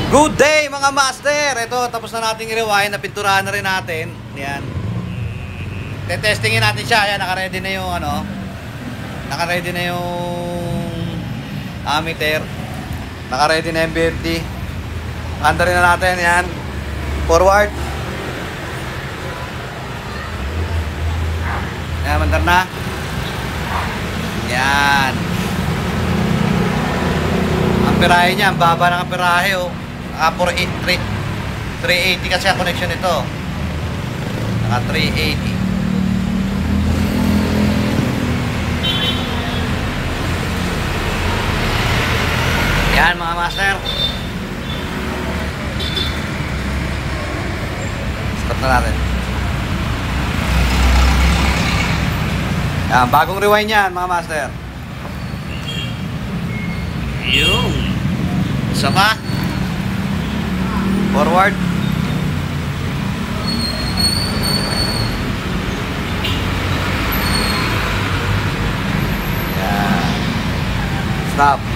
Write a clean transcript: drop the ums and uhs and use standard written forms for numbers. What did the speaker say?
Good day mga master! Ito, tapos na nating i-rewind. Napinturahan na rin natin. Yan. Tetestingin natin siya. Ayan, naka-ready na yung ano. Naka-ready na yung ammeter. Naka-ready na yung BFD. Kanda rin na natin. Yan. Forward. Yan, mandar na. Yan. Amperahe niya. Ang baba ng amperahe, oh. 380 kasi ang connection nito. Naka 380. Yan mga master. Stop na natin. Yan, bagong rewind yan mga master. Yung isa pa. Forward. Yan. Stop.